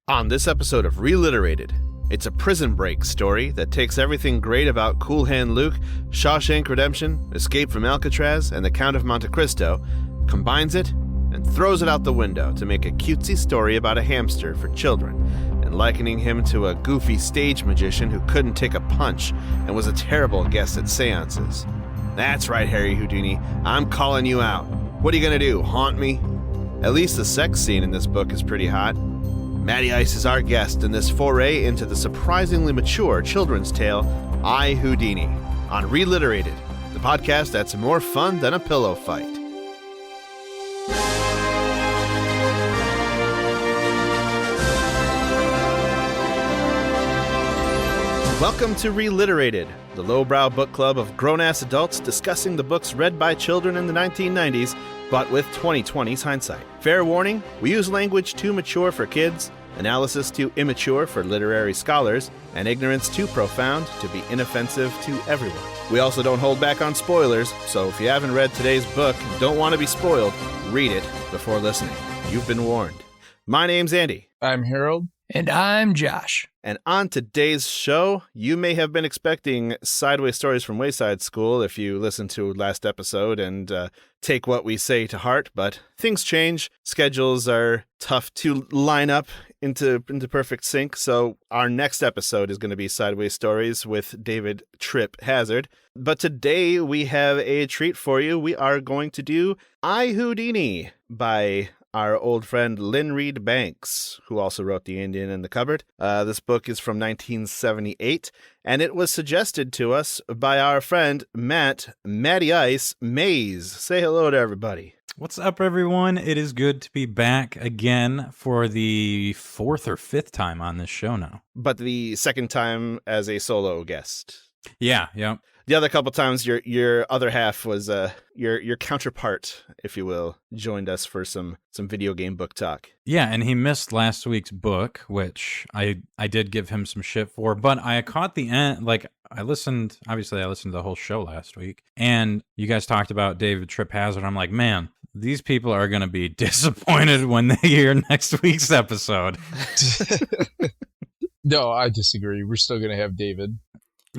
On this episode of ReLiterated, it's a prison break story that takes everything great about Cool Hand Luke, Shawshank Redemption, Escape from Alcatraz, and The Count of Monte Cristo, combines it, and throws it out the window to make a cutesy story about a hamster for children, and likening him to a goofy stage magician who couldn't take a punch and was a terrible guest at seances. That's right, Harry Houdini. I'm calling you out. What are you gonna do, haunt me? At least the sex scene in this book is pretty hot. Matty Ice is our guest in this foray into the surprisingly mature children's tale, I, Houdini, on ReLiterated, the podcast that's more fun than a pillow fight. Welcome to ReLiterated, the lowbrow book club of grown-ass adults discussing the books read by children in the 1990s, but with 2020's hindsight. Fair warning, we use language too mature for kids, analysis too immature for literary scholars, and ignorance too profound to be inoffensive to everyone. We also don't hold back on spoilers, so if you haven't read today's book and don't want to be spoiled, read it before listening. You've been warned. My name's Andy. I'm Harold. And I'm Josh. And on today's show, you may have been expecting sideways stories from Wayside School if you listened to last episode and take what we say to heart, but things change. Schedules are tough to line up into perfect sync, so our next episode is going to be Sideways Stories with David Tripp Hazard. But today we have a treat for you. We are going to do I, Houdini by our old friend Lynn Reed Banks, who also wrote The Indian in the Cupboard. This book is from 1978, and it was suggested to us by our friend Matty Ice Mays. Say hello to everybody. What's up, everyone? It is good to be back again for the fourth or fifth time on this show now. But the second time as a solo guest. Yeah. The other couple times, your other half was your counterpart, if you will, joined us for some video game book talk. Yeah, and he missed last week's book, which I did give him some shit for, but I caught the end. Like, I listened to the whole show last week, and you guys talked about David Tripp Hazard. I'm like, man, these people are going to be disappointed when they hear next week's episode. No, I disagree. We're still going to have David.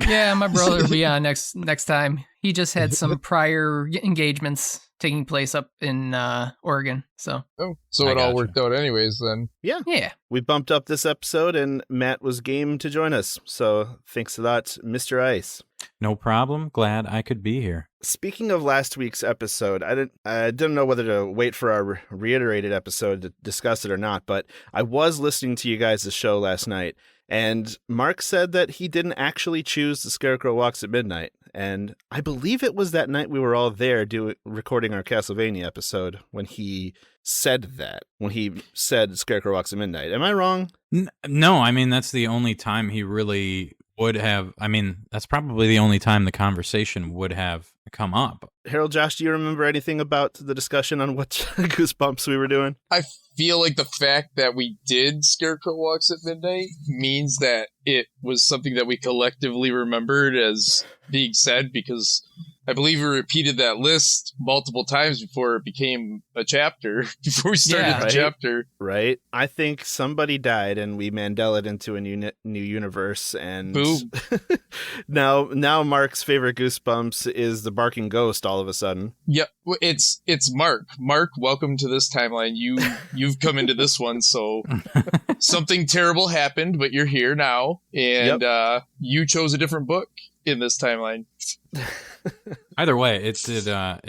Yeah, my brother will be on next time. He just had some prior engagements taking place up in Oregon. So it all worked out anyways then. Yeah. We bumped up this episode and Matt was game to join us. So thanks a lot, Mr. Ice. No problem. Glad I could be here. Speaking of last week's episode, I didn't know whether to wait for our reiterated episode to discuss it or not, but I was listening to you guys' show last night. And Mark said that he didn't actually choose The Scarecrow Walks at Midnight. And I believe it was that night we were all there recording our Castlevania episode when he said that. When he said Scarecrow Walks at Midnight. Am I wrong? No, I mean, that's the only time he really would have. I mean, that's probably the only time the conversation would have come up. Harold, Josh, do you remember anything about the discussion on what Goosebumps we were doing? I feel like the fact that we did Scarecrow Walks at Midnight means that it was something that we collectively remembered as being said, because I believe we repeated that list multiple times before it became a chapter, before we started the chapter. Right. I think somebody died and we Mandela'd into a new universe, and boom. now Mark's favorite Goosebumps is the barking ghost all of a sudden. Yep, it's Mark. Mark, welcome to this timeline. You've come into this one, so something terrible happened, but you're here now, and you chose a different book in this timeline. Either way, it did not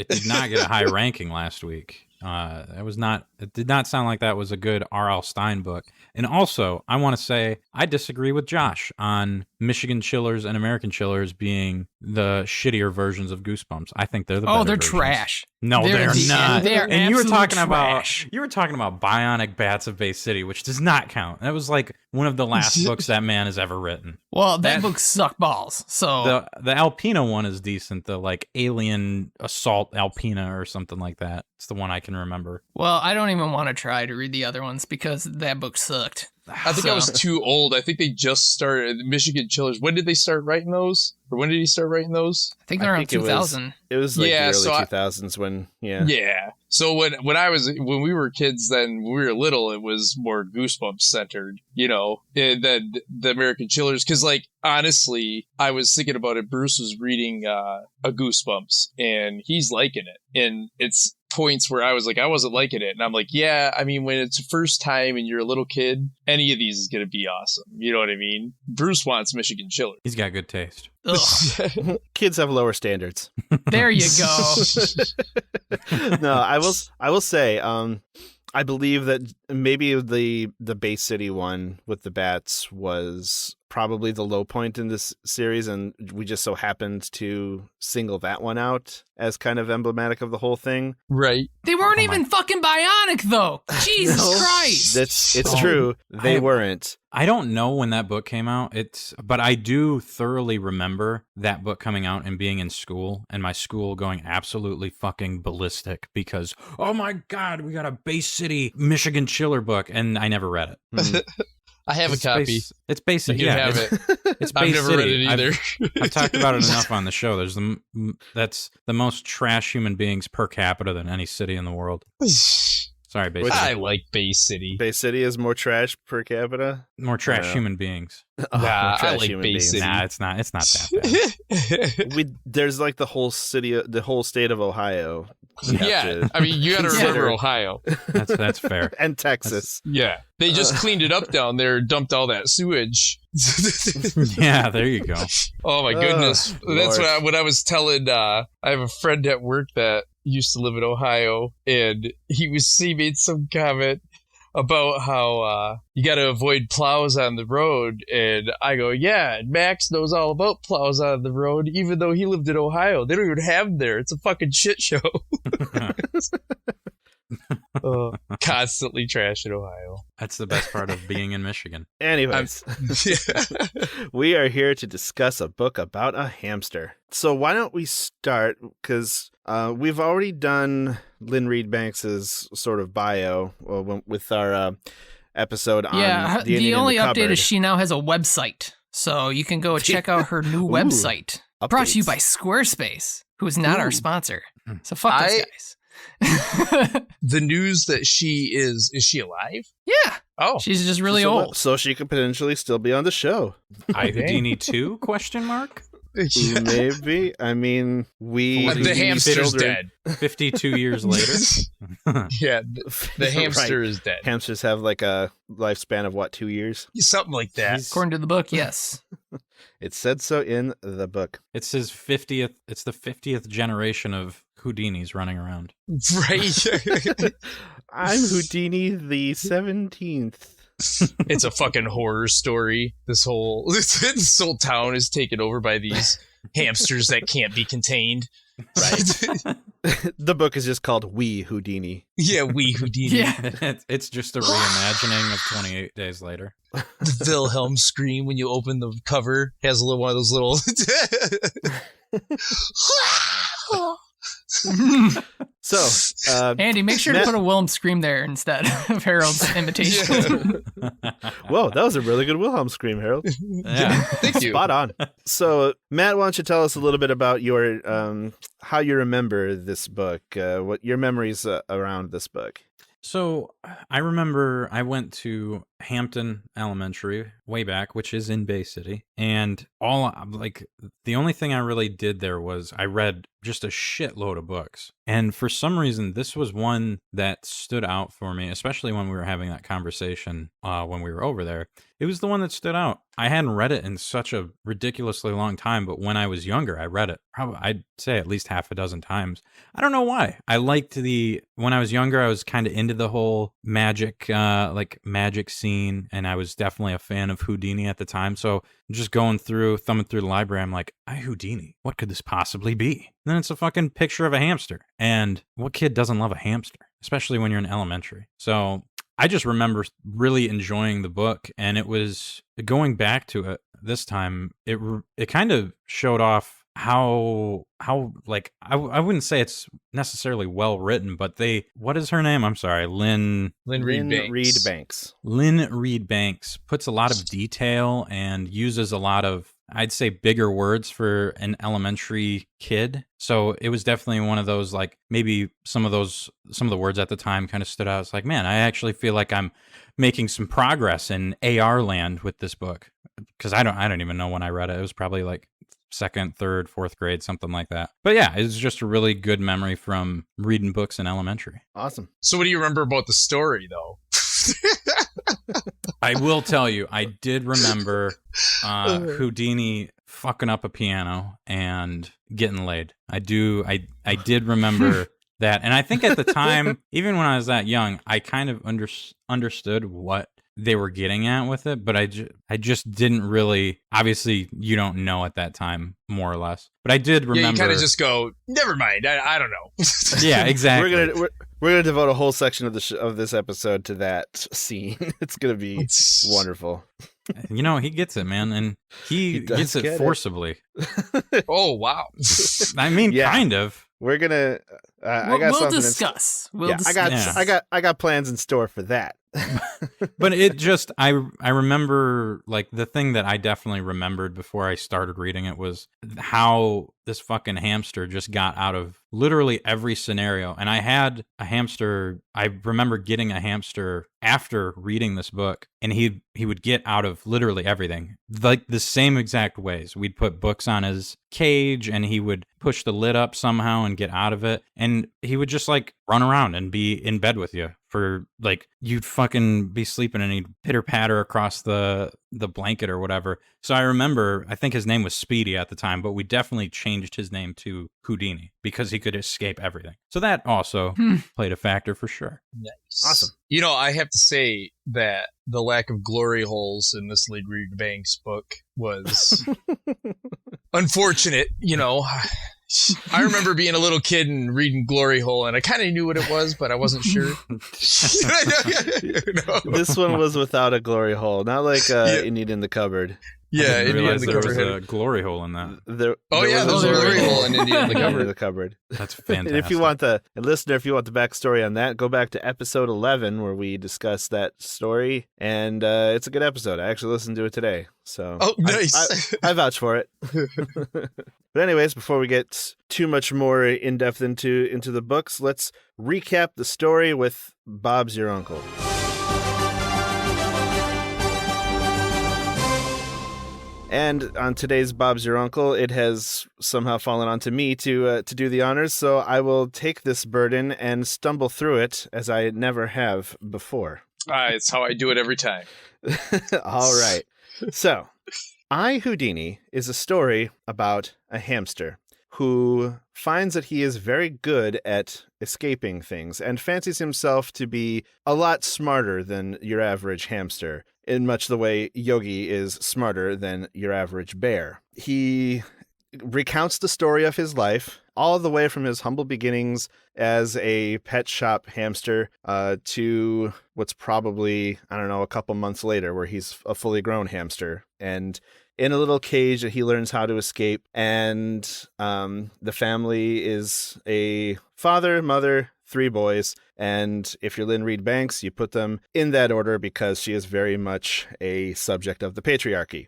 get a high ranking last week. It did not sound like that was a good R.L. Stine book. And also, I want to say I disagree with Josh on Michigan Chillers and American Chillers being the shittier versions of Goosebumps. I think they're the better versions. Trash. No, they're not. They're and you were talking trash. about Bionic Bats of Bay City, which does not count. That was like one of the last books that man has ever written. Well, that book sucked balls. So the Alpina one is decent. The like Alien Assault Alpina or something like that. It's the one I can remember. Well, I don't even want to try to read the other ones because that book sucked. I think I was too old. I think they just started Michigan Chillers. When did they start writing those? Or when did he start writing those? I think they're around 2000. It was like the early 2000s when, Yeah. So when we were kids, then when we were little, it was more Goosebumps centered, and then the American Chillers. Cause like, honestly, I was thinking about it. Bruce was reading, a Goosebumps and he's liking it. And it's points where I was like, I wasn't liking it. And I'm like, yeah, I mean, when it's the first time and you're a little kid, any of these is going to be awesome. You know what I mean? Bruce wants Michigan Chillers. He's got good taste. Kids have lower standards. There you go. No, I will say, I believe that maybe the Bay City one with the bats was probably the low point in this series, and we just so happened to single that one out as kind of emblematic of the whole thing. Right. They weren't even fucking bionic, though. Jesus Christ. It's true. They weren't. I don't know when that book came out. But I do thoroughly remember that book coming out and being in school, and my school going absolutely fucking ballistic because, oh my God, we got a Bay City, Michigan Chiller book, and I never read it. Mm-hmm. I have a copy. It's basic. You can have it. It's Bay I've never City. read it either. I've talked about it enough on the show. That's the most trash human beings per capita than any city in the world. Sorry, Bay City. I like Bay City. Bay City is more trash per capita? More trash human beings. Nah, I like Bay City. Nah, it's not that bad. There's like the whole state of Ohio. I mean, you got to remember Ohio. That's fair. And Texas. They just cleaned it up down there, dumped all that sewage. Yeah, there you go. Oh my goodness. That's Lord. what I was telling. I have a friend at work that used to live in Ohio, and he made some comment about how you got to avoid plows on the road, and I go, yeah, and Max knows all about plows on the road, even though he lived in Ohio. They don't even have them there. It's a fucking shit show. Constantly trash in Ohio. That's the best part of being in Michigan. Anyways, we are here to discuss a book about a hamster. So why don't we start, because we've already done Lynn Reed Banks's sort of bio with our episode on the Indian only in the update Cupboard. is she now has a website, so you can go check out her new website. Updates. Brought to you by Squarespace, who is not our sponsor. So fuck those guys. The news that is she alive? Yeah. Oh, she's just really old. So she could potentially still be on the show. Houdini 2? ? Maybe. I mean, the hamster's dead. 52 years later. Yeah, the hamster is dead. Hamsters have like a lifespan of 2 years? Something like that. According to the book, yes. It said so in the book. It's his 50th. It's the 50th generation of Houdinis running around. Right. I'm Houdini the 17th. It's a fucking horror story. This whole town is taken over by these hamsters that can't be contained. Right. The book is just called We Houdini. Yeah, We Houdini. Yeah. It's just a reimagining of 28 Days Later. The Wilhelm scream when you open the cover has one of those little. So, Andy, make sure to put a Wilhelm scream there instead of Harold's imitation. Whoa, that was a really good Wilhelm scream, Harold. Yeah. Thank you. Spot on. So, Matt, why don't you tell us a little bit about your how you remember this book, what your memories around this book? So I remember I went to Hampton Elementary way back, which is in Bay City. And the only thing I really did there was I read just a shitload of books. And for some reason, this was one that stood out for me, especially when we were having that conversation when we were over there. It was the one that stood out. I hadn't read it in such a ridiculously long time, but when I was younger, I read it probably, I'd say at least half a dozen times. I don't know why. I liked when I was younger, I was kind of into the whole magic scene, and I was definitely a fan of Houdini at the time. So just thumbing through the library, I'm like, Houdini, what could this possibly be? And then it's a fucking picture of a hamster. And what kid doesn't love a hamster, especially when you're in elementary? So I just remember really enjoying the book, and it was going back to it this time. It kind of showed off how like I wouldn't say it's necessarily well written, but what is her name? I'm sorry, Lynn Reed Banks. Lynn Reed Banks puts a lot of detail and uses a lot of, I'd say, bigger words for an elementary kid. So it was definitely one of those, like, maybe some of the words at the time kind of stood out. It's like, man, I actually feel like I'm making some progress in AR land with this book, because I don't even know when I read it. It was probably like second, third, fourth grade, something like that. But yeah, it's just a really good memory from reading books in elementary. Awesome. So what do you remember about the story, though? I will tell you, I did remember Houdini fucking up a piano and getting laid. I did remember that. And I think at the time, even when I was that young, I kind of understood what they were getting at with it, but I just didn't really, obviously you don't know at that time, more or less, but I did remember. Yeah, you kind of just go, never mind, I don't know. Yeah, exactly. We're gonna devote a whole section of this episode to that scene. It's gonna be wonderful. You know, he gets it, man, and he gets it forcibly. Oh wow. I mean, kind of. We're gonna. We'll discuss. I got plans in store for that. But it just, I remember, like, the thing that I definitely remembered before I started reading it was how this fucking hamster just got out of literally every scenario. And I had a hamster. I remember getting a hamster after reading this book, and he would get out of literally everything, like the same exact ways. We'd put books on his cage, and he would push the lid up somehow and get out of it, and he would just like run around and be in bed with you for, like, you'd fucking be sleeping and he'd pitter patter across the blanket or whatever. So I remember, I think his name was Speedy at the time, but we definitely changed his name to Houdini because he could escape everything. So that also played a factor for sure. Nice. Awesome. You know, I have to say that the lack of glory holes in this Lynn Reed Banks book was unfortunate. You know, I remember being a little kid and reading Glory Hole, and I kind of knew what it was, but I wasn't sure. This one was without a glory hole, not like Indian in the Cupboard. Yeah, Indian in the Cupboard. There was a glory hole in that. There was a glory hole in Indian in the Cupboard. That's fantastic. And if you want the backstory on that, go back to episode 11 where we discuss that story, and it's a good episode. I actually listened to it today, so nice. I vouch for it. But anyways, before we get too much more in depth into the books, let's recap the story with Bob's Your Uncle. And on today's Bob's Your Uncle, it has somehow fallen onto me to do the honors, so I will take this burden and stumble through it as I never have before. It's how I do it every time. All right. So, I, Houdini, is a story about a hamster who finds that he is very good at escaping things and fancies himself to be a lot smarter than your average hamster, in much the way Yogi is smarter than your average bear. He recounts the story of his life, all the way from his humble beginnings as a pet shop hamster to what's probably, a couple months later, where he's a fully grown hamster and in a little cage that he learns how to escape. And the family is a father, mother, 3 boys. And if you're Lynn Reed Banks, you put them in that order because she is very much a subject of the patriarchy.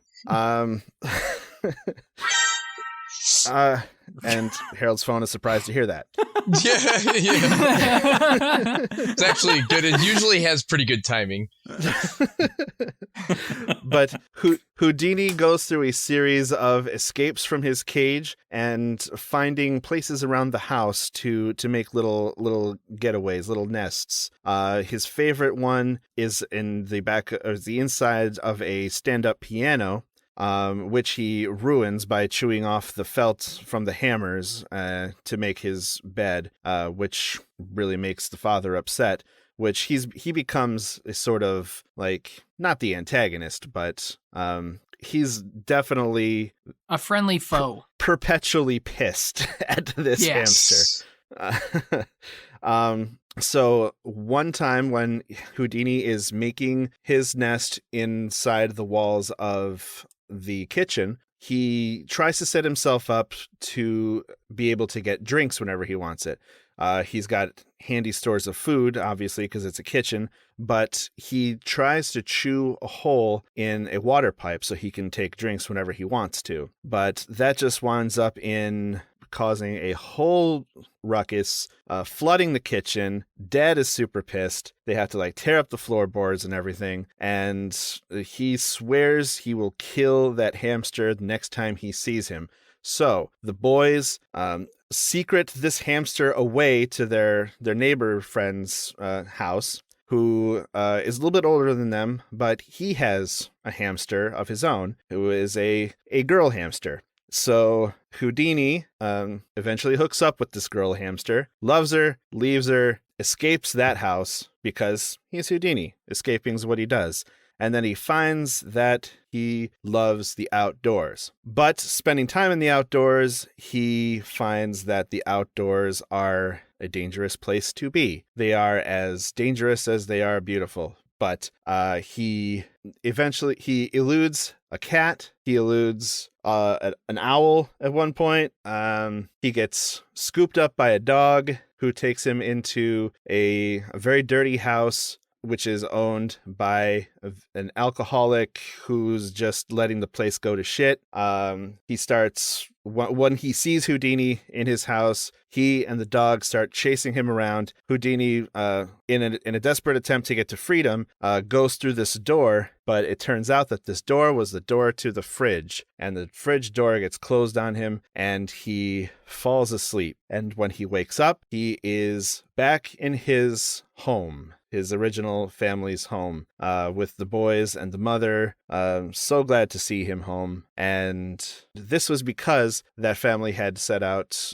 And Harold's phone is surprised to hear that. Yeah. It's actually good. It usually has pretty good timing. But Houdini goes through a series of escapes from his cage and finding places around the house to make little getaways, little nests. His favorite one is in the back, or the inside of a stand-up piano, which he ruins by chewing off the felt from the hammers to make his bed, which really makes the father upset, which he becomes a sort of, like, not the antagonist, but he's definitely a friendly foe, perpetually pissed at this hamster. So one time when Houdini is making his nest inside the walls of the kitchen, he tries to set himself up to be able to get drinks whenever he wants it. He's got handy stores of food, obviously, because it's a kitchen, but he tries to chew a hole in a water pipe so he can take drinks whenever he wants to. But that just winds up in causing a whole ruckus, flooding the kitchen. Dad is super pissed. They have to like tear up the floorboards and everything. And he swears he will kill that hamster the next time he sees him. So the boys secret this hamster away to their neighbor friend's house, who is a little bit older than them, but he has a hamster of his own, who is a girl hamster. So Houdini eventually hooks up with this girl hamster, loves her, leaves her, escapes that house because he's Houdini. Escaping is what he does. And then he finds that he loves the outdoors. But spending time in the outdoors, he finds that the outdoors are a dangerous place to be. They are as dangerous as they are beautiful. But he eludes a cat. He eludes an owl at one point. He gets scooped up by a dog who takes him into a very dirty house, which is owned by an alcoholic who's just letting the place go to shit. He starts, when he sees Houdini in his house, he and the dog start chasing him around. Houdini, in a desperate attempt to get to freedom, goes through this door, but it turns out that this door was the door to the fridge, and the fridge door gets closed on him, and he falls asleep. And when he wakes up, he is back in his home, his original family's home, with the boys and the mother. So glad to see him home. And this was because that family had set out,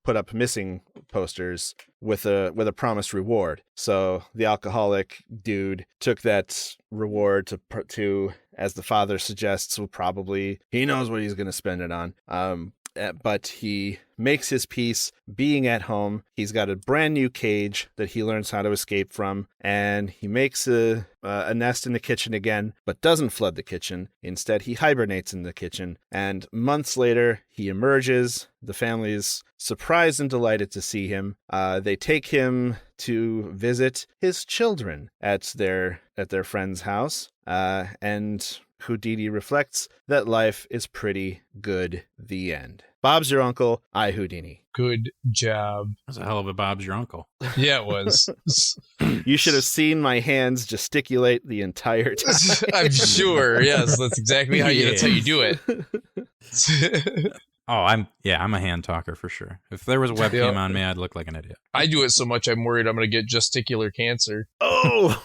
put up missing posters with a promised reward. So the alcoholic dude took that reward to, as the father suggests, he knows what he's going to spend it on. But he makes his peace being at home. He's got a brand new cage that he learns how to escape from, and he makes a nest in the kitchen again, but doesn't flood the kitchen. Instead, he hibernates in the kitchen, and months later, he emerges. The family is surprised and delighted to see him. They take him to visit his children at their friend's house, and Houdini reflects that life is pretty good. The end. Bob's your uncle, I Houdini. Good job. That's a hell of a Bob's your uncle. Yeah, it was. You should have seen my hands gesticulate the entire time. I'm sure. Yes, that's exactly that's how you do it. I'm a hand talker for sure. If there was a webcam on me, I'd look like an idiot. I do it so much I'm worried I'm going to get gesticular cancer. Oh!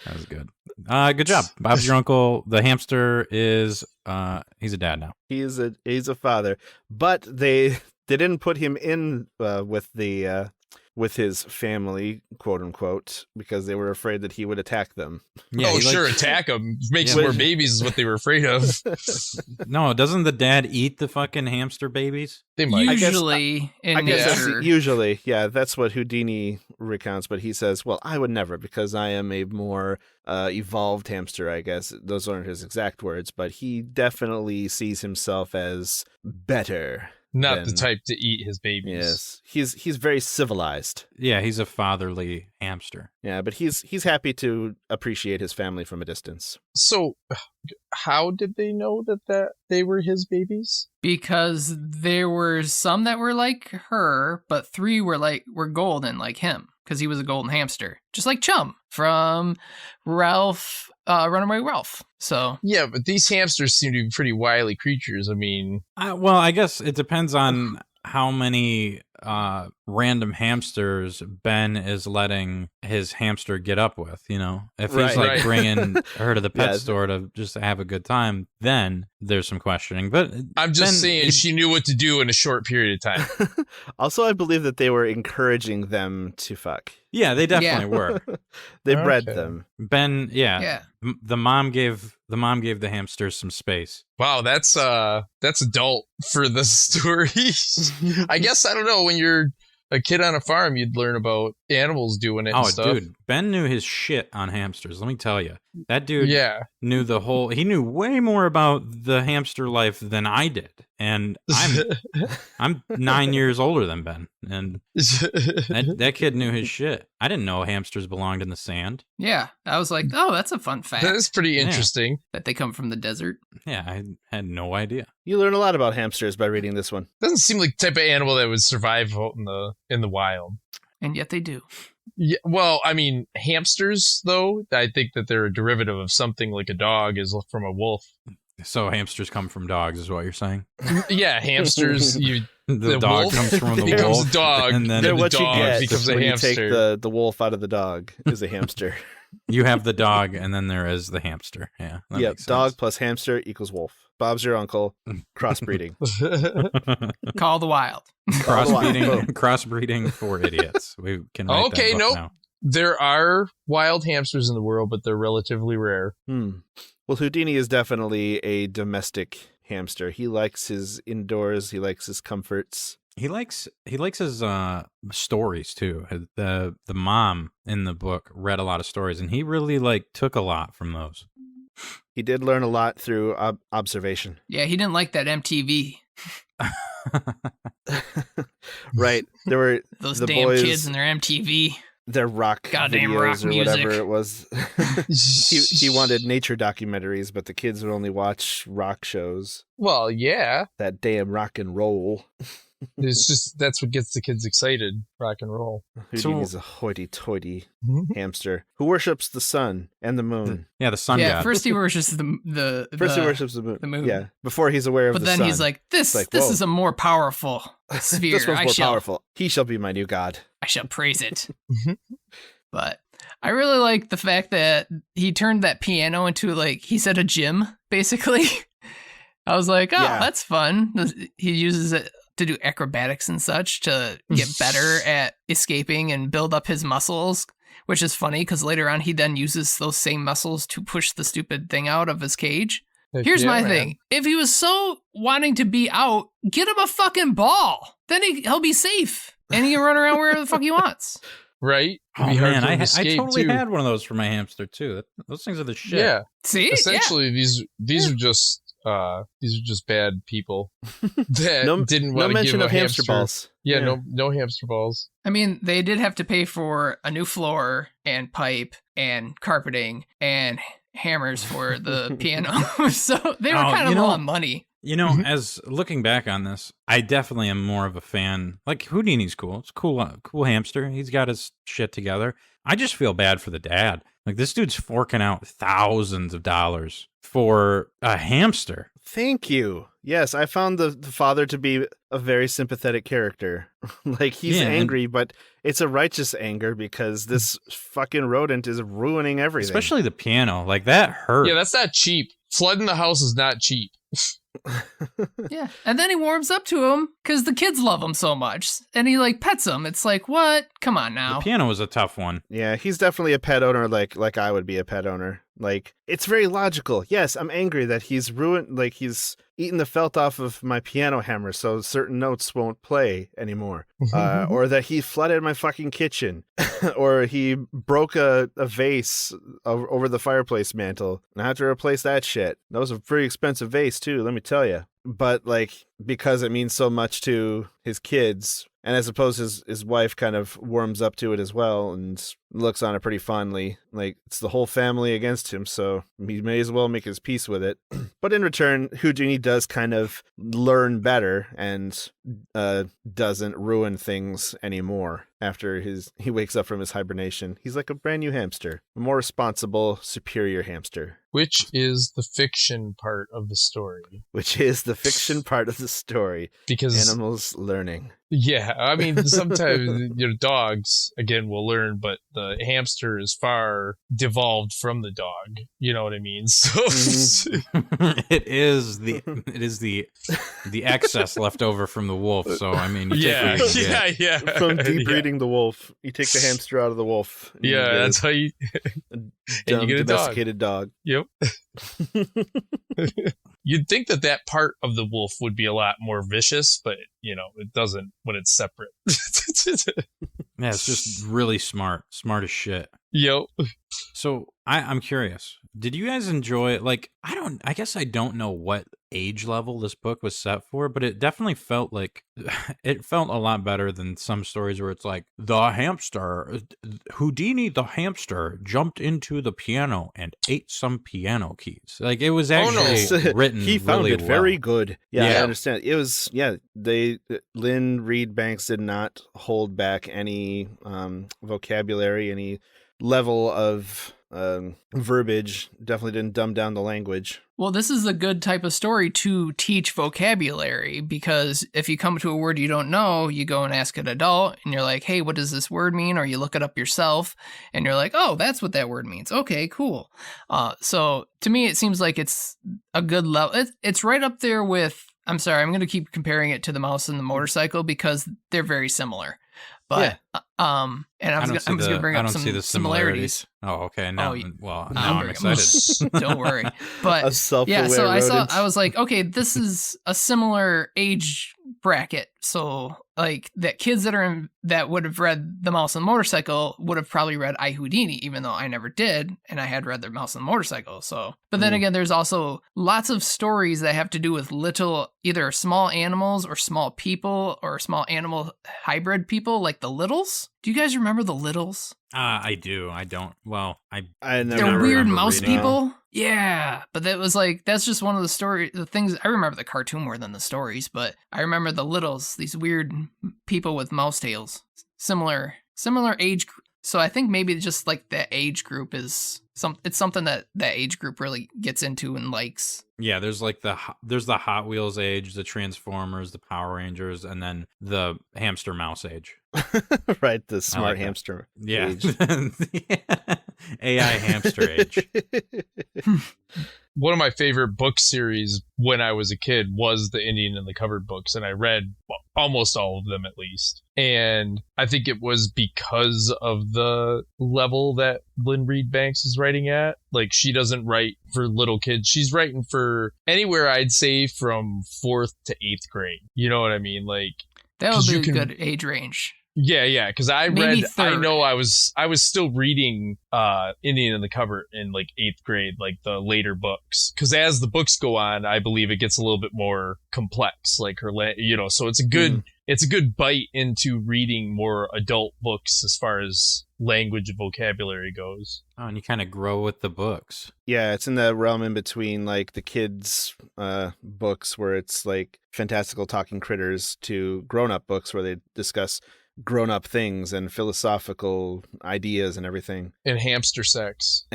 That was good. Good job. Bob's your uncle. The hamster is he's a dad now. He's a father, but they didn't put him in with his family, quote unquote, because they were afraid that he would attack them. Yeah, attack them. Make some more babies is what they were afraid of. No, doesn't the dad eat the fucking hamster babies? They might. Usually in nature. Usually, yeah, that's what Houdini recounts, but he says, well, I would never, because I am a more evolved hamster, I guess. Those aren't his exact words, but he definitely sees himself as better. Not the type to eat his babies. Yes, he's very civilized. Yeah, he's a fatherly hamster. Yeah, but he's happy to appreciate his family from a distance. So, how did they know that they were his babies? Because there were some that were like her, but 3 were golden like him, because he was a golden hamster, just like Chum from Ralph, Runaway Ralph. So yeah, but these hamsters seem to be pretty wily creatures. I mean, well, I guess it depends on how many random hamsters Ben is letting his hamster get up with. You know, if he's bringing her to the pet store to just have a good time, then there's some questioning. But I'm just saying she knew what to do in a short period of time. Also, I believe that they were encouraging them to fuck. Yeah, they definitely were. They bred them. Ben, the mom gave the hamsters some space. Wow, that's adult for the story. I guess, I don't know, when you're a kid on a farm, you'd learn about animals doing it and stuff. Dude, Ben knew his shit on hamsters. Let me tell you. That dude knew he knew way more about the hamster life than I did. And I'm 9 years older than Ben. And that kid knew his shit. I didn't know hamsters belonged in the sand. Yeah. I was like, oh, that's a fun fact. That is pretty interesting. That they come from the desert. Yeah, I had no idea. You learn a lot about hamsters by reading this one. Doesn't seem like the type of animal that would survive out in the wild. And yet they do. Yeah, well, I mean, hamsters, though, I think that they're a derivative of something like a dog is from a wolf. So hamsters come from dogs, is what you're saying? Yeah, hamsters. The dog wolf comes from the becomes wolf, a dog, and then what the you dog get becomes a when hamster. you take the wolf out of the dog is a hamster. you have the dog, and then there is the hamster. Yeah. Yep. Dog plus hamster equals wolf. Bob's your uncle. Crossbreeding. Call the wild. Crossbreeding for idiots. We can write that book now. There are wild hamsters in the world, but they're relatively rare. Well, Houdini is definitely a domestic hamster. He likes his indoors. He likes his comforts. He likes his stories too. The mom in the book read a lot of stories, and he really took a lot from those. He did learn a lot through observation. Yeah, he didn't like that MTV. Right. There were those the damn boys, kids and their MTV. Their rock Goddamn videos rock or music. whatever it was. he wanted nature documentaries, but the kids would only watch rock shows. Well, yeah. That damn rock and roll. That's what gets the kids excited, rock and roll. Houdini's a hoity-toity hamster who worships the sun and the moon. The sun god. Yeah, first he worships the First he worships the moon. The moon. Yeah, before he's aware of the sun. But then he's like, this is a more powerful sphere. This one's more powerful. He shall be my new god. I shall praise it. But I really like the fact that he turned that piano into, he said a gym, basically. I was like, that's fun. He uses it to do acrobatics and such to get better at escaping and build up his muscles, which is funny because later on he then uses those same muscles to push the stupid thing out of his cage. Here's my thing. If he was so wanting to be out, get him a fucking ball. Then he'll be safe and he can run around wherever the fuck he wants. Right? Oh man, I totally had one of those for my hamster too. Those things are the shit. Yeah. See? Essentially, these are just bad people that didn't want to give a hamster balls. Yeah, no hamster balls. I mean, they did have to pay for a new floor and pipe and carpeting and hammers for the piano. So they were kind of low on money. As looking back on this, I definitely am more of a fan. Houdini's cool. It's cool hamster. He's got his shit together. I just feel bad for the dad. This dude's forking out thousands of dollars for a hamster. Thank you. Yes, I found the father to be a very sympathetic character. He's angry, but it's a righteous anger because this fucking rodent is ruining everything. Especially the piano. That hurt. Yeah, that's not cheap. Flooding the house is not cheap. Yeah, and then he warms up to him because the kids love him so much, and he pets him. It's like, what? Come on now. The piano was a tough one. Yeah, he's definitely a pet owner, like I would be a pet owner. It's very logical. Yes, I'm angry that he's ruined. He's eaten the felt off of my piano hammer, so certain notes won't play anymore. Or that he flooded my fucking kitchen, or he broke a vase over the fireplace mantle, and I had to replace that shit. That was a pretty expensive vase too, let me tell you. But because it means so much to his kids, and I suppose his wife kind of warms up to it as well and looks on it pretty fondly. It's the whole family against him, so he may as well make his peace with it. But in return, Houdini does kind of learn better and doesn't ruin things anymore after he wakes up from his hibernation. He's like a brand new hamster, a more responsible, superior hamster. Which is the fiction part of the story. Because animals learning. Yeah, I mean, sometimes dogs, again, will learn, but the hamster is far devolved from the dog. You know what I mean? So it is the excess left over from the wolf. So I mean, yeah. From deep breeding the wolf, you take the hamster out of the wolf. Yeah, that's how you. And you get a domesticated dog. Yep. You'd think that part of the wolf would be a lot more vicious, but it doesn't when it's separate. Yeah, it's just really smart as shit. Yo. So I'm curious. Did you guys enjoy it? Like, I guess I don't know what age level this book was set for, but it definitely felt like it felt a lot better than some stories where it's like the hamster, Houdini the hamster jumped into the piano and ate some piano keys. Like, it was actually written he found really it very well. good. Yeah, I understand. It was, Lynn Reed Banks did not hold back any vocabulary, any level of verbiage. Definitely didn't dumb down the language. Well, this is a good type of story to teach vocabulary, because if you come to a word you don't know, you go and ask an adult and you're like, hey, what does this word mean? Or you look it up yourself and you're like, oh, that's what that word means. Okay, cool. So to me, it seems like it's a good level. It's right up there with, I'm sorry, I'm going to keep comparing it to The Mouse and the Motorcycle because they're very similar. But and I was going to bring up some similarities. Oh, okay. Now, now I'm excited. Don't worry. But so I was like, okay, this is a similar age bracket. So like that kids that would have read The Mouse and the Motorcycle would have probably read I, Houdini, even though I never did, and I had read The Mouse and the Motorcycle. So, but then again, there's also lots of stories that have to do with little, either small animals or small people or small animal hybrid people, like the Littles. Do you guys remember the Littles? I do. I don't. Well, I never. They're weird mouse people. Yeah, but that was like, that's just one of the things. I remember the cartoon more than the stories, but I remember the Littles, these weird people with mouse tails. Similar age. So I think maybe just like that age group it's something that age group really gets into and likes. Yeah, there's the Hot Wheels age, the Transformers, the Power Rangers, and then the hamster mouse age. Right, the smart hamster age. AI hamster age. One of my favorite book series when I was a kid was the Indian in the Cupboard books, and I read almost all of them at least. And I think it was because of the level that Lynn Reed Banks is writing at. Like, she doesn't write for little kids. She's writing for anywhere, I'd say, from 4th to 8th grade. You know what I mean? Like, that would be a good age range. Yeah, because I was still reading Indian in the Cupboard in like 8th grade, like the later books. Because as the books go on, I believe it gets a little bit more complex, like her, so it's a good bite into reading more adult books as far as language and vocabulary goes. Oh, and you kind of grow with the books. Yeah, it's in the realm in between like the kids' books where it's like fantastical talking critters to grown-up books where they discuss grown-up things and philosophical ideas and everything. And hamster sex.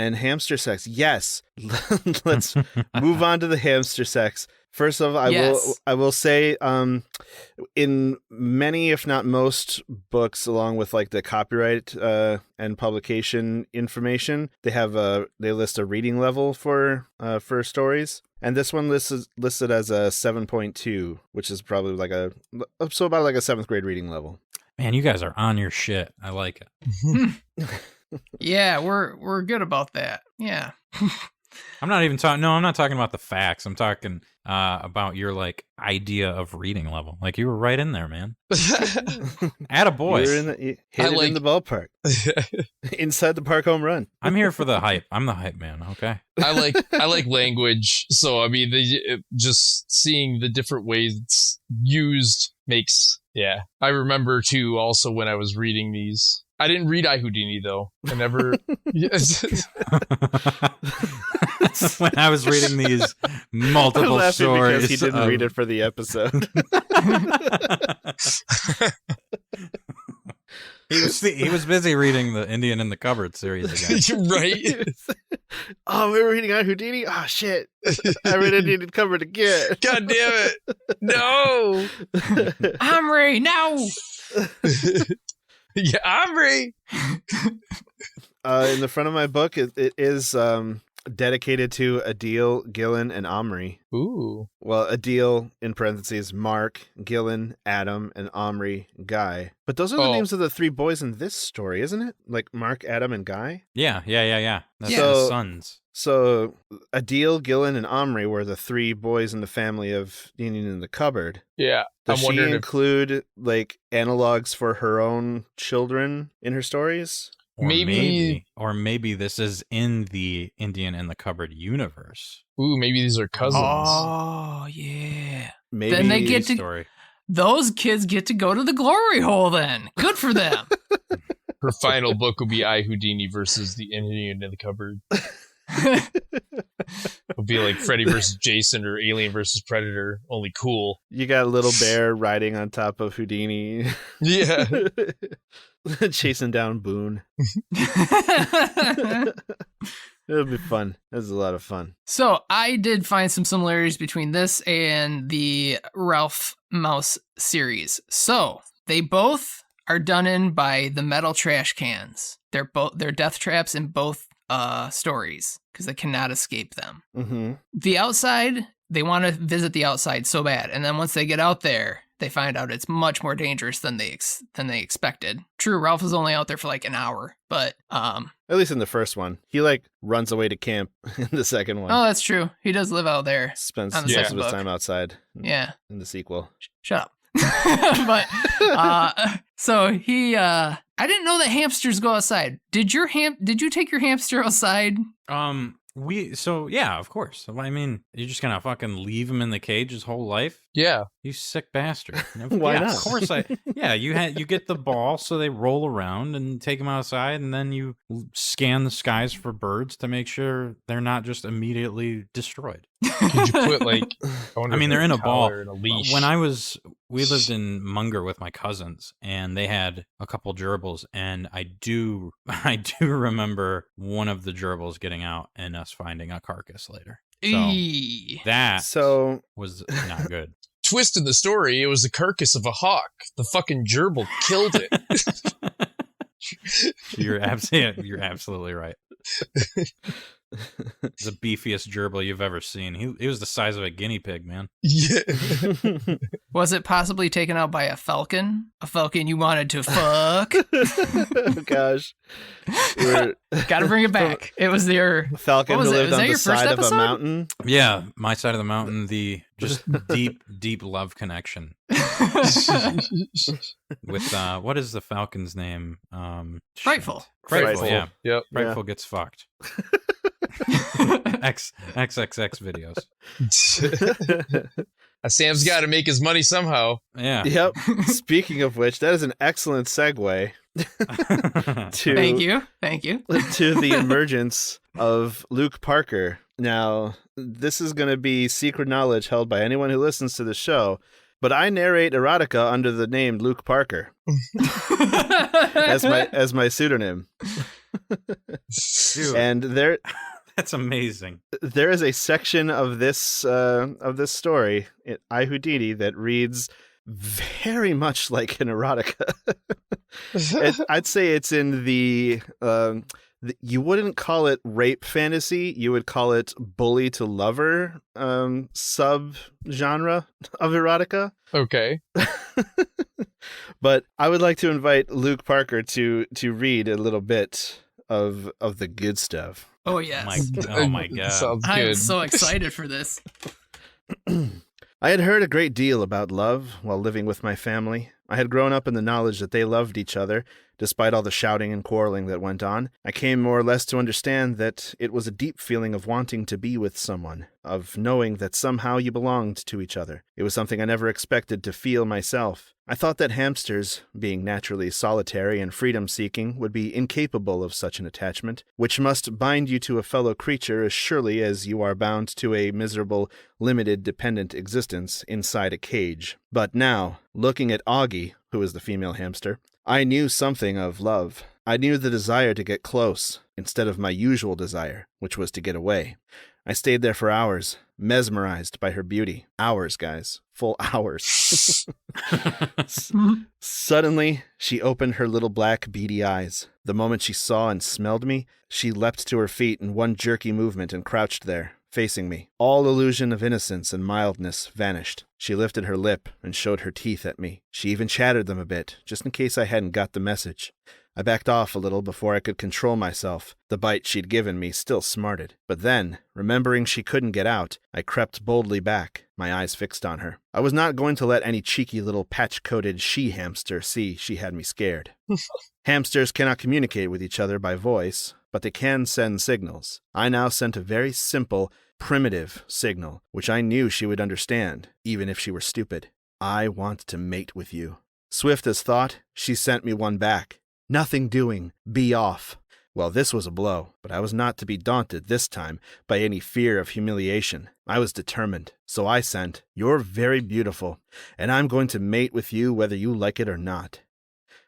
Yes. Let's move on to the hamster sex. First of all, I will say, in many, if not most books, along with like the copyright and publication information, they list a reading level for stories. And this one listed as a 7.2, which is probably about like a 7th grade reading level. Man, you guys are on your shit. I like it. Yeah, we're good about that. Yeah. I'm not even talking. No, I'm not talking about the facts. I'm talking about your like idea of reading level. Like, you were right in there, man. Attaboy. You hit it in the ballpark. Inside the park home run. I'm here for the hype. I'm the hype man. Okay. I like language. So I mean, just seeing the different ways it's used makes. Yeah, I remember too. Also, when I was reading these, I didn't read I, Houdini though. I never. When I was reading these multiple stories, because he didn't read it for the episode. He was busy reading the Indian in the Cupboard series again. Right? Oh, we were reading I, Houdini? Oh, shit. I read Indian in the Cupboard again. God damn it. No. Omri, no. Yeah, Omri. In the front of my book, it is dedicated to Adil, Gillen, and Omri. Ooh. Well, Adil, in parentheses, Mark, Gillen, Adam, and Omri, Guy. But those are the names of the 3 boys in this story, isn't it? Like Mark, Adam, and Guy? Yeah. That's Yeah. the sons. So Adil, Gillen, and Omri were the 3 boys in the family of Indian in the Cupboard. Yeah. Does I'm she wondering include like analogs for her own children in her stories? Or Maybe- maybe this is in the Indian in the Cupboard universe. maybe these are cousins. Oh, yeah. Maybe Then they get to, Story. those kids get to go to the glory hole then. Good for them. Her final book will be I, Houdini versus the Indian in the Cupboard. It'll be like Freddy versus Jason or Alien versus Predator, only cool. You got Little Bear riding on top of Houdini, Yeah. chasing down Boone. It'll be fun. This is a lot of fun. So I did find some similarities between this and the Ralph Mouse series. So they both are done in by the metal trash cans. They're death traps in both stories because they cannot escape them. Mm-hmm. The outside, they want to visit the outside so bad, and then once they get out there, they find out it's much more dangerous than they expected. True, Ralph was only out there for like an hour, but At least in the first one, he like runs away to camp. In the second one, oh, that's true. He does live out there. spends on the most second of his book. time outside. Yeah, In the sequel. shut up. But so he I didn't know that hamsters go outside. Did you take your hamster outside? Yeah, of course. I mean, you're just gonna fucking leave him in the cage his whole life? Yeah. You sick bastard. Why Yeah, not? Of course you get the ball so they roll around and take them outside, and then you scan the skies for birds to make sure they're not just immediately destroyed. Could you put like I mean, they're in a ball. and a leash? We lived in Munger with my cousins, and they had a couple gerbils, and I do remember one of the gerbils getting out and us finding a carcass later. So Eee. that So was not good. Twist in the story, it was the carcass of a hawk. The fucking gerbil killed it. You're absolutely right. The beefiest gerbil you've ever seen. He was the size of a guinea pig, man. Yeah. Was it possibly taken out by a falcon? A falcon you wanted to fuck? oh, gosh. Gotta bring it back. It was their Falcon What was who it? lived Was on that the your first side of a episode? mountain. Yeah, my side of the mountain, the just deep love connection with what is the falcon's name? Frightful. Frightful, yeah. Yep. Frightful gets fucked. XXX videos. Sam's got to make his money somehow. Yeah. Yep. Speaking of which, that is an excellent segue to Thank you. to the emergence of Luke Parker. Now, this is going to be secret knowledge held by anyone who listens to the show, but I narrate erotica under the name Luke Parker as my pseudonym. Dude, And that's amazing. there is a section of this story, I Houdini, that reads very much like an erotica. I'd say it's in the you wouldn't call it rape fantasy, you would call it bully to lover sub genre of erotica. Okay. But I would like to invite Luke Parker to read a little bit of the good stuff. Oh yes. Oh my god. Sounds I am good. so excited for this. I had heard a great deal about love while living with my family. I had grown up in the knowledge that they loved each other, despite all the shouting and quarreling that went on. I came more or less to understand that it was a deep feeling of wanting to be with someone, of knowing that somehow you belonged to each other. It was something I never expected to feel myself. I thought that hamsters, being naturally solitary and freedom-seeking, would be incapable of such an attachment, which must bind you to a fellow creature as surely as you are bound to a miserable, limited, dependent existence inside a cage. But now, looking at Augie, who is the female hamster, I knew something of love. I knew the desire to get close, instead of my usual desire, which was to get away. I stayed there for hours. mesmerized by her beauty. Hours, guys. Full hours. Suddenly, she opened her little black, beady eyes. The moment she saw and smelled me, she leapt to her feet in one jerky movement and crouched there, facing me. All illusion of innocence and mildness vanished. She lifted her lip and showed her teeth at me. She even chattered them a bit, just in case I hadn't got the message. I backed off a little before I could control myself. The bite she'd given me still smarted. But then, remembering she couldn't get out, I crept boldly back, my eyes fixed on her. I was not going to let any cheeky little patch-coated she-hamster see she had me scared. Hamsters cannot communicate with each other by voice, but they can send signals. I now sent a very simple, primitive signal, which I knew she would understand, even if she were stupid. I want to mate with you. Swift as thought, she sent me one back. Nothing doing. Be off. Well, this was a blow, but I was not to be daunted this time by any fear of humiliation. I was determined, so I sent, "You're very beautiful, and I'm going to mate with you whether you like it or not."